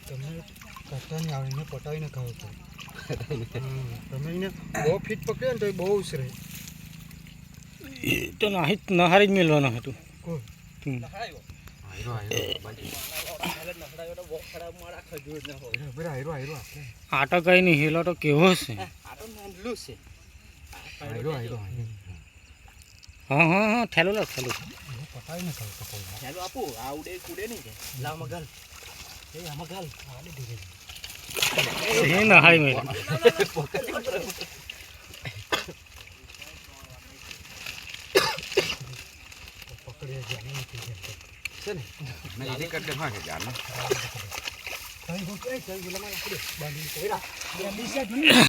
તમે કાઢતાની આવીને પટાવીને ખાવ છો તમે એને બહુ ફીટ પકડ્યો ને તો એ બહુ ઉછરે તો નહારી જ મેળવાનો હતું આટો કઈ નહીં હેલો તો કેવો છે હા હા હા થેલો લો થેલો પટાવીને ખાવ તો ચાલો આપો આ ઉડે કુડે નહીં કે લાવ મગલ એ આમાં ગાલ આલે ધીરે એ નહારી મેળ પકડે જાની છે ને મેં એને કર દે માં કે જાન કઈ ગો કઈ બોલા માં બાંધી